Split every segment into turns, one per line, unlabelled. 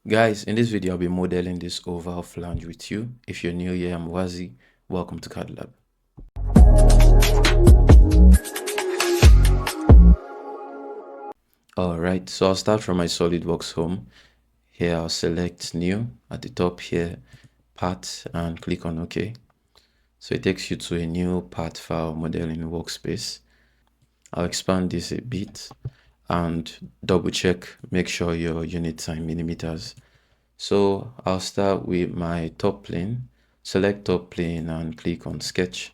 Guys, in this video, I'll be modeling this oval flange with you. If you're new here, I'm Wazi. Welcome to CAD Lab. Alright, so I'll start from my SolidWorks home. Here, I'll select New at the top here, Part, and click on OK. So it takes you to a new part file modeling workspace. I'll expand this a bit and double check, make sure your units are in millimeters. So I'll start with my top plane, select top plane and click on sketch.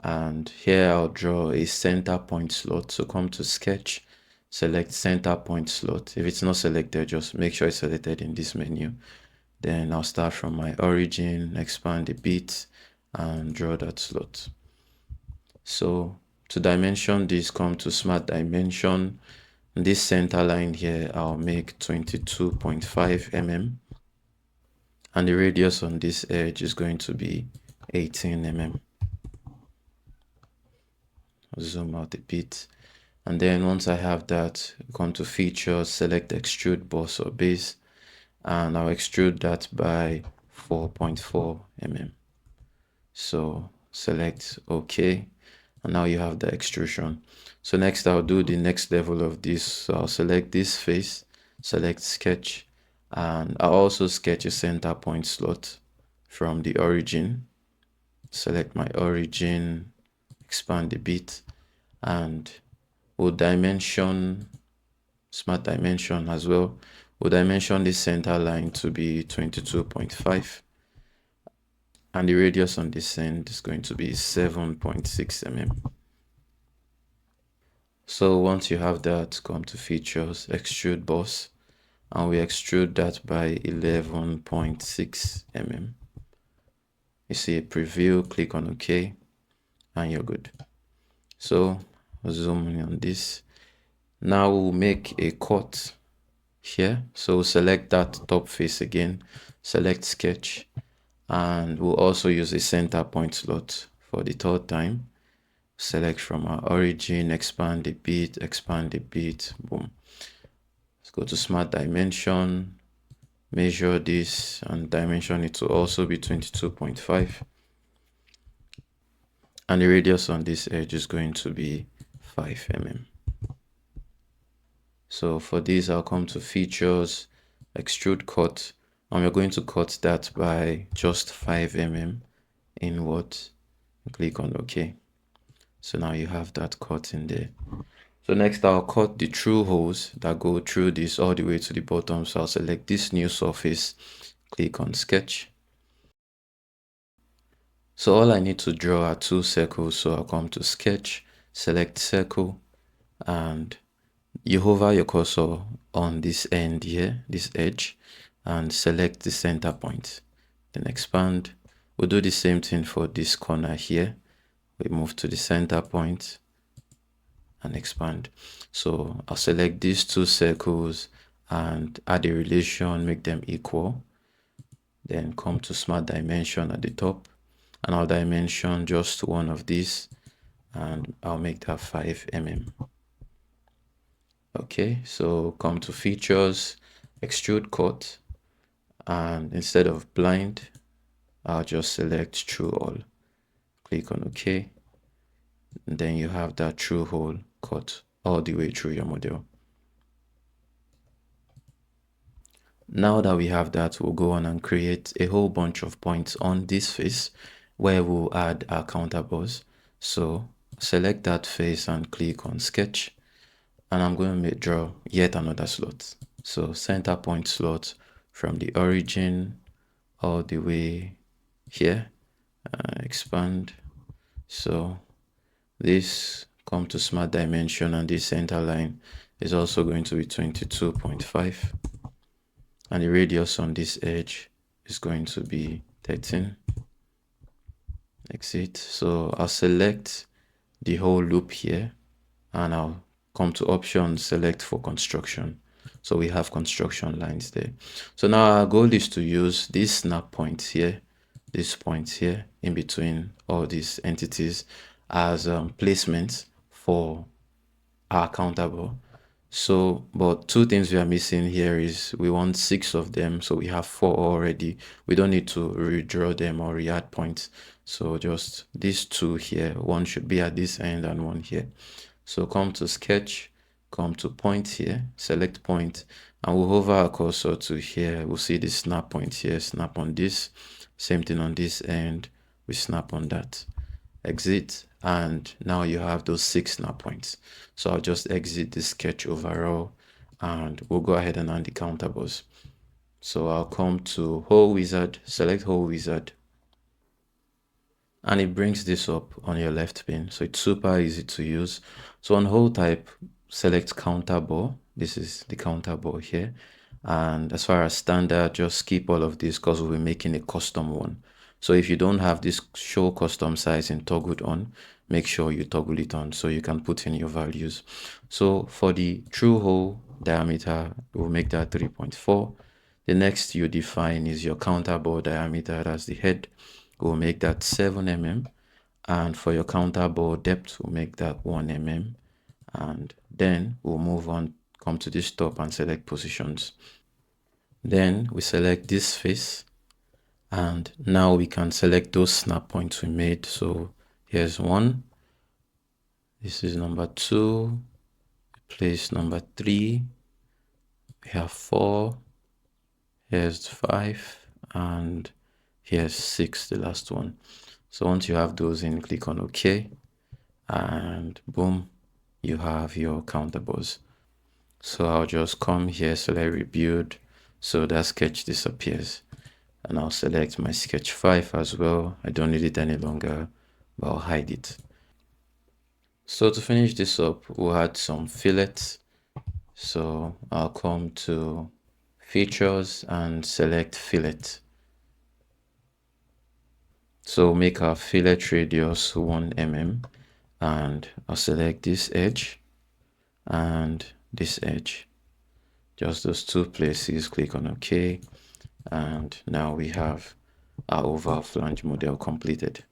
And here I'll draw a center point slot. So come to sketch, select center point slot. If it's not selected, just make sure it's selected in this menu. Then I'll start from my origin, expand a bit and draw that slot. So to dimension this, come to smart dimension. This center line here, I'll make 22.5 mm. And the radius on this edge is going to be 18 mm. Zoom out a bit. And then once I have that, come to features, select extrude boss or base, and I'll extrude that by 4.4 mm. So select OK, and now you have the extrusion. So next I'll do the next level of this. So I'll select this face, select sketch, and I'll also sketch a center point slot from the origin. Select my origin, expand a bit, and we'll dimension, smart dimension as well. We'll dimension this center line to be 22.5. And the radius on this end is going to be 7.6 mm. So once you have that, come to features, extrude boss, and we extrude that by 11.6 mm. You see a preview, click on OK, and you're good. So zoom in on this. Now we'll make a cut here. So select that top face again, select sketch, and we'll also use a center point slot for the third time. Select from our origin, expand a bit, boom. Let's go to smart dimension, measure this and dimension it to also be 22.5. And the radius on this edge is going to be 5 mm. So for this, I'll come to features, extrude cut, and we're going to cut that by just 5 mm inward. Click on OK. So now you have that cut in there. So next I'll cut the through holes that go through this all the way to the bottom. So I'll select this new surface, click on sketch. So all I need to draw are two circles. So I'll come to sketch, select circle, and you hover your cursor on this end here, this edge, and select the center point. Then expand. We'll do the same thing for this corner here. We move to the center point and expand. So I'll select these two circles and add a relation, make them equal. Then come to smart dimension at the top, and I'll dimension just one of these, and I'll make that 5 mm. Okay, so come to features, extrude cut, and instead of blind, I'll just select through all. Click on OK. And then you have that through hole cut all the way through your model. Now that we have that, we'll go on and create a whole bunch of points on this face where we'll add our counterbores. So select that face and click on sketch, and I'm going to draw yet another slot. So center point slot from the origin all the way here, expand. So this, come to smart dimension, and this center line is also going to be 22.5, and the radius on this edge is going to be 13. Exit. So I'll select the whole loop here, and I'll come to options, select for construction. So we have construction lines there. So now our goal is to use these snap points here, these points here in between all these entities as placements for our countable. So, but two things we are missing here is we want 6 of them, so we have 4 already. We don't need to redraw them or re-add points. So just these two here, one should be at this end and one here. So come to sketch, come to point here, select point, and we'll hover our cursor to here. We'll see this snap point here, snap on this, same thing on this end, we snap on that. Exit, and now you have those 6 snap points. So I'll just exit the sketch overall, and we'll go ahead and add the counterbores. So I'll come to hole wizard, select hole wizard, and it brings this up on your left pane. So it's super easy to use. So on hole type, select counterbore. This is the counterbore here. And as far as standard, just skip all of this because we'll be making a custom one. So if you don't have this show custom sizing toggled on, make sure you toggle it on so you can put in your values. So for the true hole diameter, we'll make that 3.4. The next you define is your counterbore diameter, that's the head. We'll make that 7 mm. And for your counterbore depth, we'll make that 1 mm. And then we'll move on, come to this top and select positions. Then we select this face, and now we can select those snap points we made. So here's 1, this is number 2, place number 3, we have 4, here's 5, and here's 6, the last one. So once you have those in, click on OK, and boom, you have your counterbores. So I'll just come here, select rebuild, so that sketch disappears. And I'll select my sketch 5 as well. I don't need it any longer, but I'll hide it. So to finish this up, we'll add some fillets. So I'll come to features and select fillet. So make our fillet radius 1 mm, and I'll select this edge and this edge, just those two places. Click on OK, and now we have our overall flange model completed.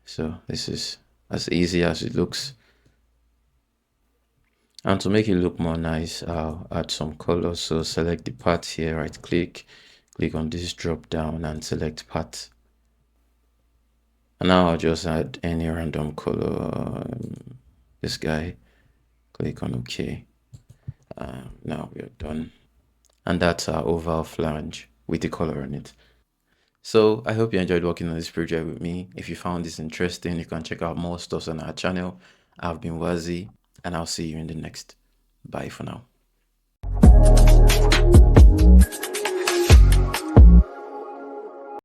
So this is as easy as it looks. And to make it look more nice, I'll add some color. So select the part here, right click, click on this drop down and select part. And now I'll just add any random color, this guy, click on OK. Now we are done. And that's our overall flange with the color on it. So I hope you enjoyed working on this project with me. If you found this interesting, you can check out more stuff on our channel. I've been Wazi, and I'll see you in the next. Bye for now.